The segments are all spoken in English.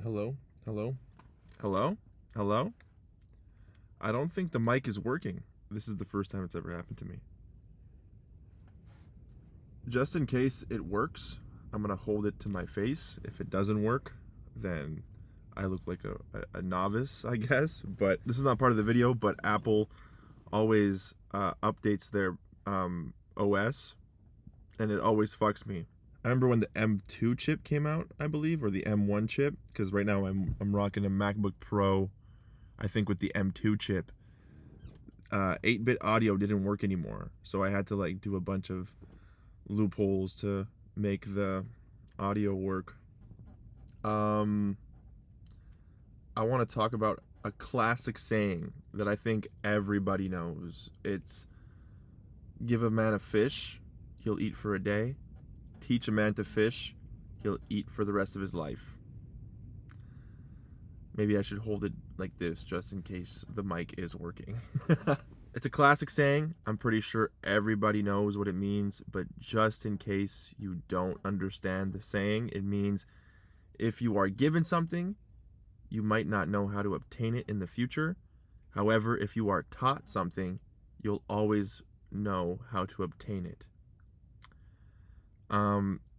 Hello? Hello? Hello? Hello? I don't think the mic is working. This is the first time it's ever happened to me. Just in case it works, I'm going to hold it to my face. If it doesn't work, then I look like a novice, I guess. But this is not part of the video, but Apple always updates their OS, and it always fucks me. I remember when the M2 chip came out, I believe, or the M1 chip, because right now I'm rocking a MacBook Pro, I think with the M2 chip. 8-bit audio didn't work anymore, so I had to like do a bunch of loopholes to make the audio work. I want to talk about a classic saying that I think everybody knows. It's give a man a fish, he'll eat for a day. Teach a man to fish, he'll eat for the rest of his life. Maybe I should hold it like this just in case the mic is working. It's a classic saying. I'm pretty sure everybody knows what it means, but just in case you don't understand the saying, it means if you are given something, you might not know how to obtain it in the future. However, if you are taught something, you'll always know how to obtain it.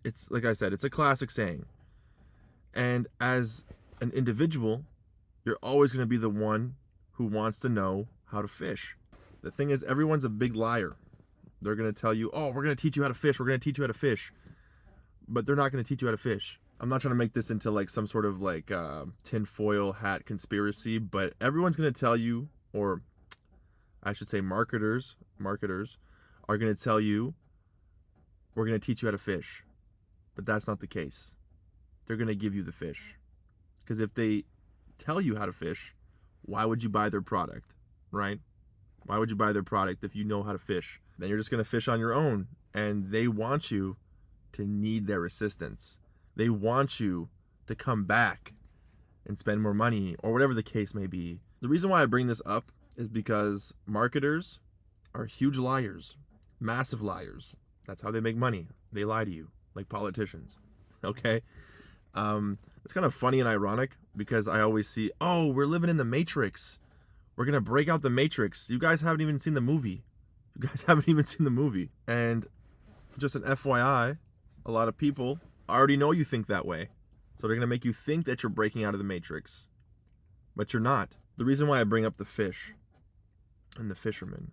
It's like I said, it's a classic saying. And as an individual, you're always going to be the one who wants to know how to fish. The thing is, everyone's a big liar. They're going to tell you, oh, we're going to teach you how to fish. We're going to teach you how to fish. But they're not going to teach you how to fish. I'm not trying to make this into like some sort of like tinfoil hat conspiracy, but everyone's going to tell you, or I should say marketers are going to tell you, we're going to teach you how to fish. But that's not the case. They're going to give you the fish. Because if they tell you how to fish, why would you buy their product, right? Why would you buy their product if you know how to fish? Then you're just going to fish on your own. And they want you to need their assistance. They want you to come back and spend more money, or whatever the case may be. The reason why I bring this up is because marketers are huge liars, massive liars. That's how they make money. They lie to you, like politicians. Okay? It's kind of funny and ironic because I always see, oh, we're living in the Matrix. We're going to break out the Matrix. You guys haven't even seen the movie. And just an FYI, a lot of people already know you think that way. So they're going to make you think that you're breaking out of the Matrix. But you're not. The reason why I bring up the fish and the fishermen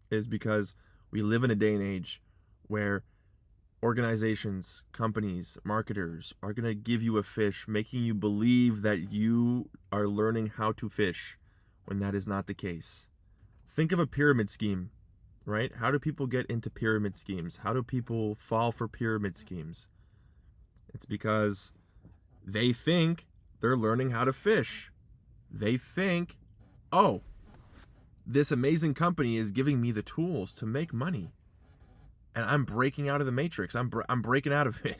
is because we live in a day and age where organizations, companies, marketers are going to give you a fish, making you believe that you are learning how to fish when that is not the case. Think of a pyramid scheme, right? How do people get into pyramid schemes? How do people fall for pyramid schemes? It's because they think they're learning how to fish. They think, oh, this amazing company is giving me the tools to make money. And I'm breaking out of the Matrix. I'm breaking out of it.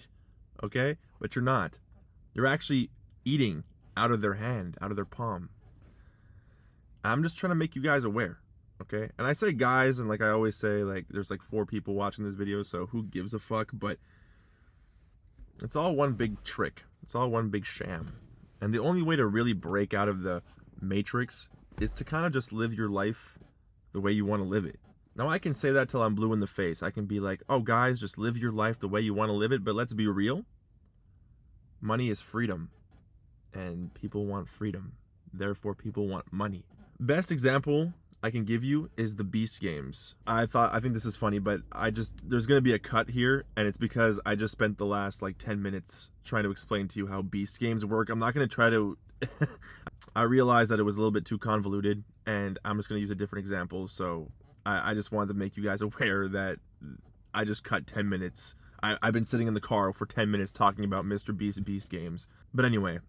Okay? But you're not. You're actually eating out of their hand, out of their palm. I'm just trying to make you guys aware. Okay? And I say guys, and like I always say, like there's like 4 people watching this video, so who gives a fuck? But it's all one big trick. It's all one big sham. And the only way to really break out of the Matrix is to kind of just live your life the way you want to live it. Now, I can say that till I'm blue in the face. I can be like, oh, guys, just live your life the way you want to live it. But let's be real. Money is freedom. And people want freedom. Therefore, people want money. Best example I can give you is the Beast games. I think this is funny, but there's going to be a cut here. And it's because I just spent the last like 10 minutes trying to explain to you how Beast games work. I'm not going to try to... I realized that it was a little bit too convoluted. And I'm just going to use a different example. So... I just wanted to make you guys aware that I just cut 10 minutes. I've been sitting in the car for 10 minutes talking about Mr. Beast games. But anyway,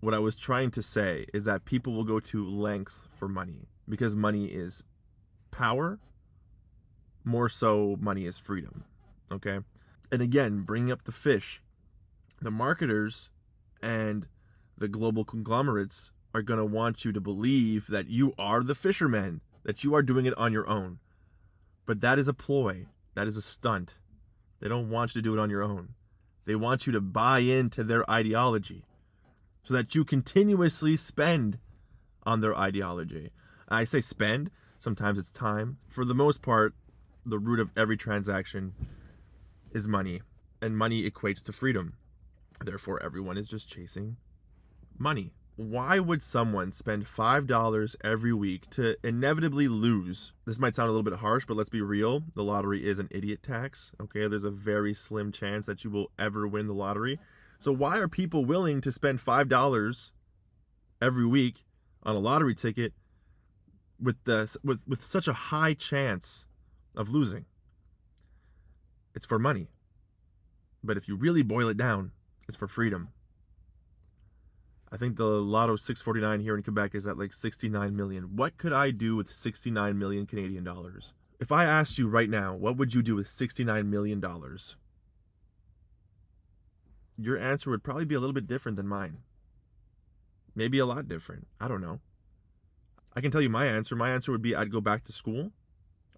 what I was trying to say is that people will go to lengths for money because money is power. More so, money is freedom. Okay? And again, bringing up the fish, the marketers and the global conglomerates are going to want you to believe that you are the fisherman, that you are doing it on your own. But that is a ploy. That is a stunt. They don't want you to do it on your own. They want you to buy into their ideology. so that you continuously spend on their ideology. I say spend, sometimes it's time. For the most part, the root of every transaction is money, and money equates to freedom. Therefore, everyone is just chasing money. Why would someone spend $5 every week to inevitably lose? This might sound a little bit harsh, but let's be real. The lottery is an idiot tax. Okay, there's a very slim chance that you will ever win the lottery. So why are people willing to spend $5 every week on a lottery ticket with such a high chance of losing? It's for money. But if you really boil it down, it's for freedom. I think the Lotto 649 here in Quebec is at like 69 million. What could I do with 69 million Canadian dollars? If I asked you right now, what would you do with 69 million dollars? Your answer would probably be a little bit different than mine. Maybe a lot different. I don't know. I can tell you my answer. My answer would be I'd go back to school.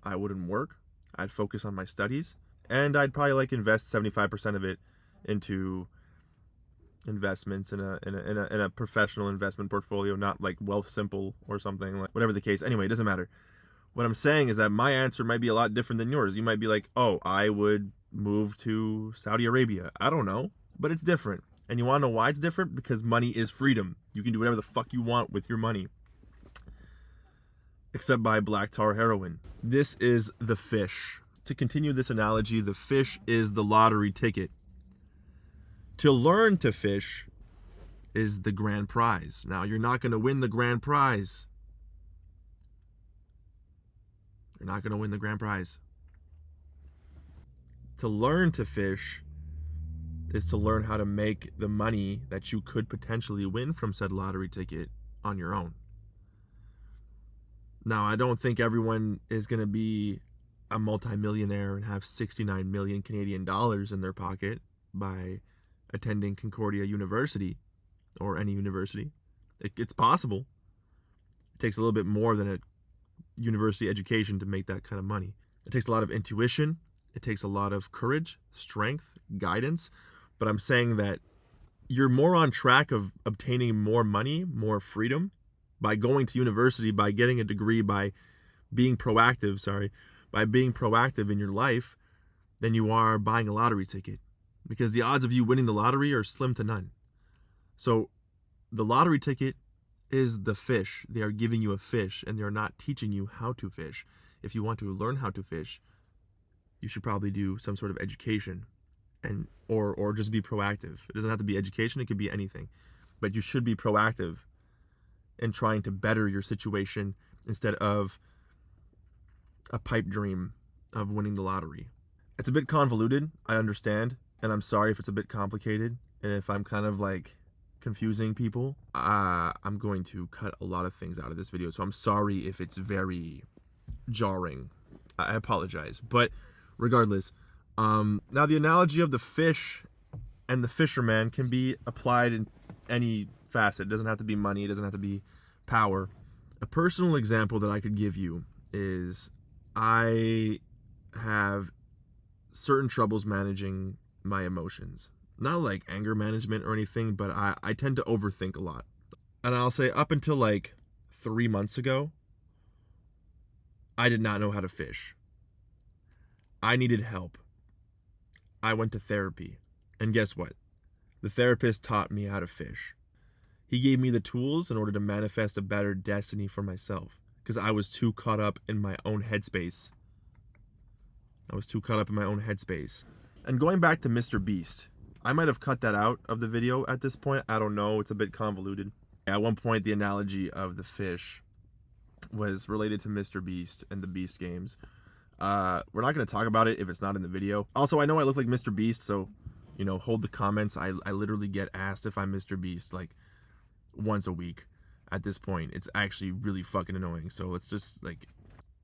I wouldn't work. I'd focus on my studies. And I'd probably like invest 75% of it into investments in a professional investment portfolio, not like Wealthsimple or something, like whatever the case. Anyway, it doesn't matter. What I'm saying is that my answer might be a lot different than yours. You might be like, oh, I would move to Saudi Arabia. I don't know, but it's different. And you want to know why it's different? Because money is freedom. You can do whatever the fuck you want with your money. Except buy black tar heroin. This is the fish. To continue this analogy, the fish is the lottery ticket. To learn to fish is the grand prize. Now, you're not going to win the grand prize. You're not going to win the grand prize. To learn to fish is to learn how to make the money that you could potentially win from said lottery ticket on your own. Now, I don't think everyone is going to be a multimillionaire and have 69 million Canadian dollars in their pocket by attending Concordia University or any university. It's possible. It takes a little bit more than a university education to make that kind of money. It takes a lot of intuition. It takes a lot of courage, strength, guidance. But I'm saying that you're more on track of obtaining more money, more freedom by going to university, by getting a degree, by being proactive, in your life than you are buying a lottery ticket, because the odds of you winning the lottery are slim to none. So the lottery ticket is the fish. They are giving you a fish and they're not teaching you how to fish. If you want to learn how to fish, you should probably do some sort of education and or just be proactive. It doesn't have to be education, it could be anything. But you should be proactive in trying to better your situation instead of a pipe dream of winning the lottery. It's a bit convoluted, I understand, and I'm sorry if it's a bit complicated and if I'm kind of like confusing people. I'm going to cut a lot of things out of this video, so I'm sorry if it's very jarring. I apologize. But regardless, now the analogy of the fish and the fisherman can be applied in any facet. It doesn't have to be money, it doesn't have to be power. A personal example that I could give you is I have certain troubles managing my emotions. Not like anger management or anything, but I tend to overthink a lot. And I'll say up until like 3 months ago, I did not know how to fish. I needed help. I went to therapy. And guess what? The therapist taught me how to fish. He gave me the tools in order to manifest a better destiny for myself, because I was too caught up in my own headspace. And going back to Mr. Beast, I might have cut that out of the video at this point. I don't know. It's a bit convoluted. At one point, the analogy of the fish was related to Mr. Beast and the Beast games. We're not going to talk about it if it's not in the video. Also, I know I look like Mr. Beast, so, hold the comments. I literally get asked if I'm Mr. Beast, like, once a week at this point. It's actually really fucking annoying. So it's just like,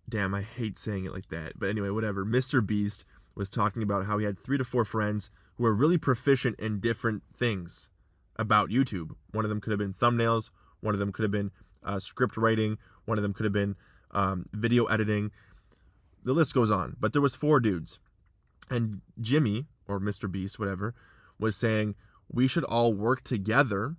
damn, I hate saying it like that. But anyway, whatever. Mr. Beast was talking about how he had 3 to 4 friends who were really proficient in different things about YouTube. One of them could have been thumbnails. One of them could have been script writing. One of them could have been video editing. The list goes on. But there was 4 dudes. And Jimmy, or Mr. Beast, whatever, was saying we should all work together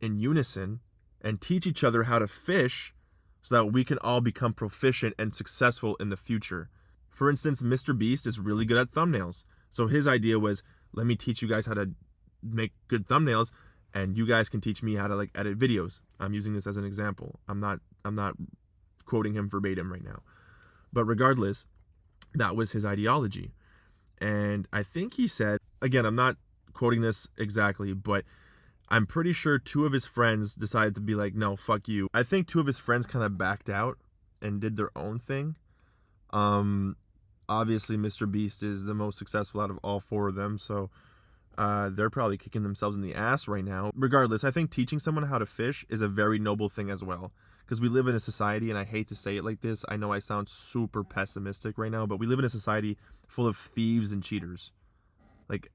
in unison and teach each other how to fish so that we can all become proficient and successful in the future. For instance, Mr. Beast is really good at thumbnails. So his idea was, let me teach you guys how to make good thumbnails, and you guys can teach me how to like edit videos. I'm using this as an example. I'm not quoting him verbatim right now. But regardless, that was his ideology. And I think he said, again, I'm not quoting this exactly, but I'm pretty sure two of his friends decided to be like, no, fuck you. I think two of his friends kind of backed out and did their own thing. Obviously, Mr. Beast is the most successful out of all four of them, so they're probably kicking themselves in the ass right now. Regardless, I think teaching someone how to fish is a very noble thing as well, because we live in a society, and I hate to say it like this, I know I sound super pessimistic right now, but we live in a society full of thieves and cheaters. Like,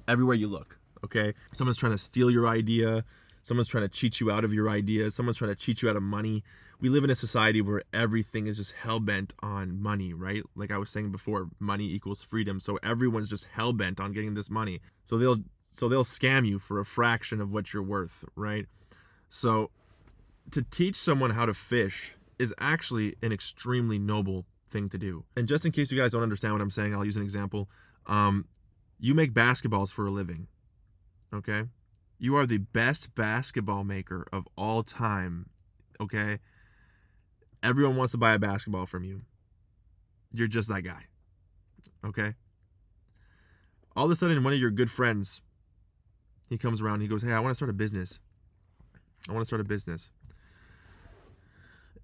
everywhere you look, okay? Someone's trying to steal your idea, someone's trying to cheat you out of your idea, someone's trying to cheat you out of money. We live in a society where everything is just hell-bent on money, right? Like I was saying before, money equals freedom. So everyone's just hell-bent on getting this money. So they'll scam you for a fraction of what you're worth, right? So to teach someone how to fish is actually an extremely noble thing to do. And just in case you guys don't understand what I'm saying, I'll use an example. You make basketballs for a living, okay? You are the best basketball maker of all time, okay? Everyone wants to buy a basketball from you. You're just that guy, okay? All of a sudden, one of your good friends, he comes around, he goes, hey, I want to start a business.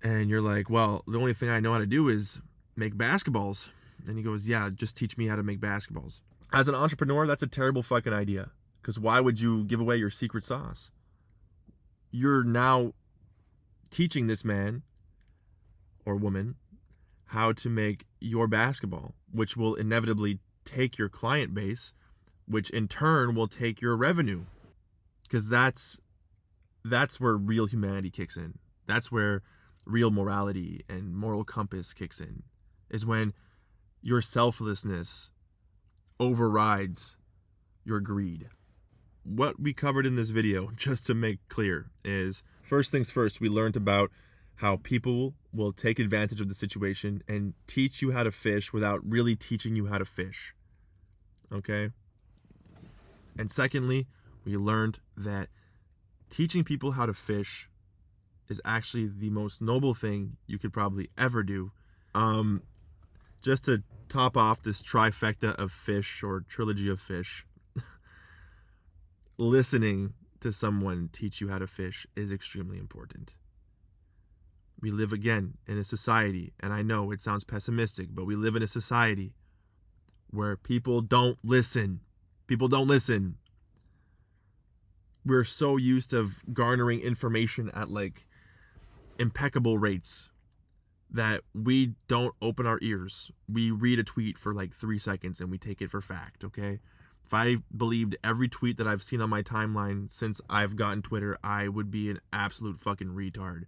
And you're like, well, the only thing I know how to do is make basketballs. And he goes, yeah, just teach me how to make basketballs. As an entrepreneur, that's a terrible fucking idea. Because why would you give away your secret sauce? You're now teaching this man or woman how to make your basketball, which will inevitably take your client base, which in turn will take your revenue. Because that's where real humanity kicks in. That's where real morality and moral compass kicks in, is when your selflessness overrides your greed. What we covered in this video, just to make clear, is first things first, we learned about how people will take advantage of the situation and teach you how to fish without really teaching you how to fish, okay? And secondly, we learned that teaching people how to fish is actually the most noble thing you could probably ever do. Just to top off this trifecta of fish, or trilogy of fish, listening to someone teach you how to fish is extremely important. We live, again, in a society, and I know it sounds pessimistic, but we live in a society where people don't listen. People don't listen. We're so used to garnering information at like impeccable rates that we don't open our ears. We read a tweet for like 3 seconds and we take it for fact, okay? If I believed every tweet that I've seen on my timeline since I've gotten Twitter, I would be an absolute fucking retard,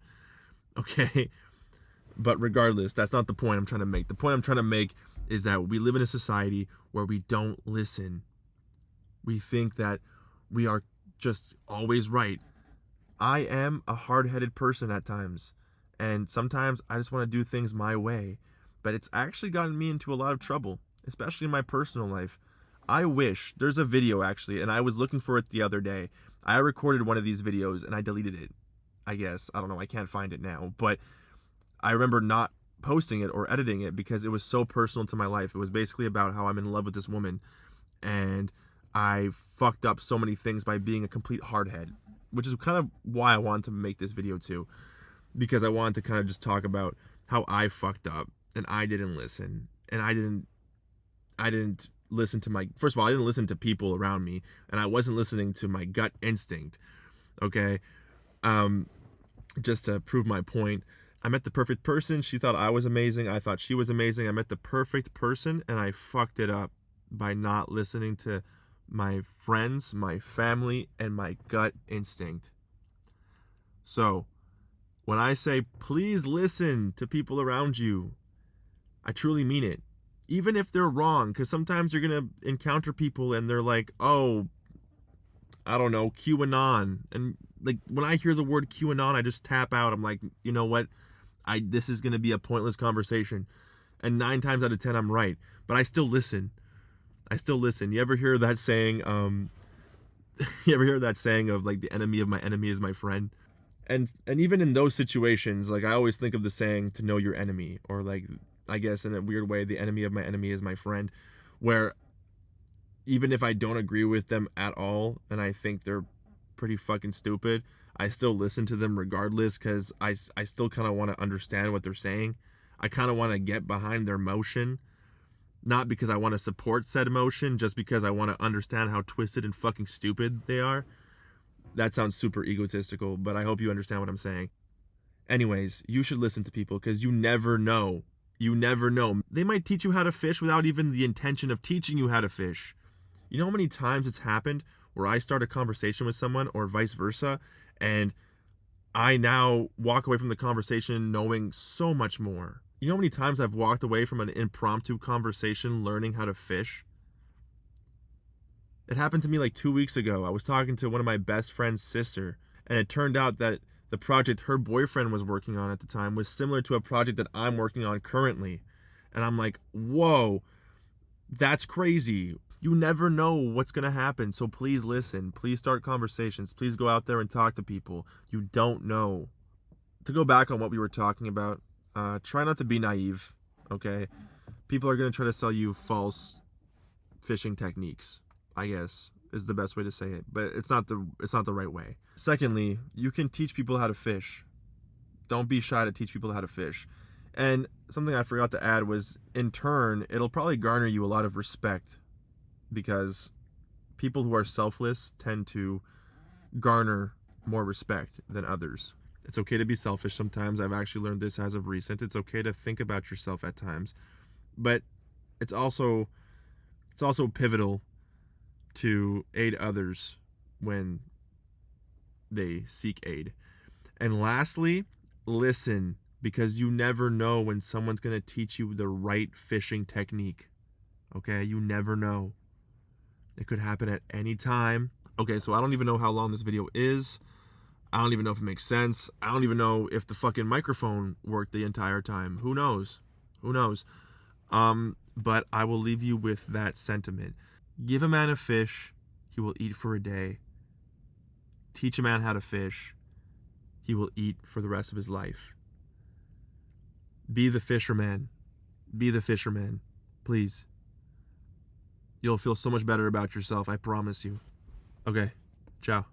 okay? But regardless, that's not the point I'm trying to make. The point I'm trying to make is that we live in a society where we don't listen. We think that we are just always right. I am a hard-headed person at times, and sometimes I just want to do things my way, but it's actually gotten me into a lot of trouble, especially in my personal life. I wish, there's a video actually, and I was looking for it the other day. I recorded one of these videos and I deleted it, I guess. I don't know, I can't find it now, but I remember not posting it or editing it because it was so personal to my life. It was basically about how I'm in love with this woman, and I fucked up so many things by being a complete hardhead, which is kind of why I wanted to make this video too, because I wanted to kind of just talk about how I fucked up and I didn't listen, and I didn't listen to my, first of all, I didn't listen to people around me, and I wasn't listening to my gut instinct, okay? Just to prove my point, I met the perfect person. She thought I was amazing. I thought she was amazing. I met the perfect person, and I fucked it up by not listening to my friends, my family, and my gut instinct. So when I say please listen to people around you, I truly mean it. Even if they're wrong, because sometimes you're going to encounter people and they're like, oh, I don't know, QAnon. And like when I hear the word QAnon, I just tap out. I'm like, you know what? This is gonna be a pointless conversation. And 9 times out of 10 I'm right. But I still listen. You ever hear that saying, you ever hear that saying of like the enemy of my enemy is my friend? And even in those situations, like I always think of the saying to know your enemy, or like I guess in a weird way, the enemy of my enemy is my friend, where even if I don't agree with them at all and I think they're pretty fucking stupid, I still listen to them regardless, because I still kind of want to understand what they're saying. I kind of want to get behind their motion, not because I want to support said motion, just because I want to understand how twisted and fucking stupid they are. That sounds super egotistical, but I hope you understand what I'm saying. Anyways, you should listen to people, because you never know. You never know. They might teach you how to fish without even the intention of teaching you how to fish. You know how many times it's happened where I start a conversation with someone or vice versa, and I now walk away from the conversation knowing so much more. You know how many times I've walked away from an impromptu conversation learning how to fish? It happened to me like 2 weeks ago. I was talking to one of my best friend's sister, and it turned out that the project her boyfriend was working on at the time was similar to a project that I'm working on currently. And I'm like, whoa, that's crazy. You never know what's going to happen. So please listen. Please start conversations. Please go out there and talk to people. You don't know. To go back on what we were talking about, try not to be naive, okay? People are going to try to sell you false fishing techniques, I guess, is the best way to say it, but it's not the right way. Secondly, you can teach people how to fish. Don't be shy to teach people how to fish. And something I forgot to add was, in turn, it'll probably garner you a lot of respect, because people who are selfless tend to garner more respect than others. It's okay to be selfish sometimes. I've actually learned this as of recent. It's okay to think about yourself at times, but it's also pivotal to aid others when they seek aid. And lastly, listen, because you never know when someone's going to teach you the right fishing technique. Okay? You never know. It could happen at any time. Okay, so I don't even know how long this video is. I don't even know if it makes sense. I don't even know if the fucking microphone worked the entire time. Who knows? But I will leave you with that sentiment. Give a man a fish, he will eat for a day. Teach a man how to fish, he will eat for the rest of his life. Be the fisherman. Be the fisherman. Please. You'll feel so much better about yourself, I promise you. Okay, ciao.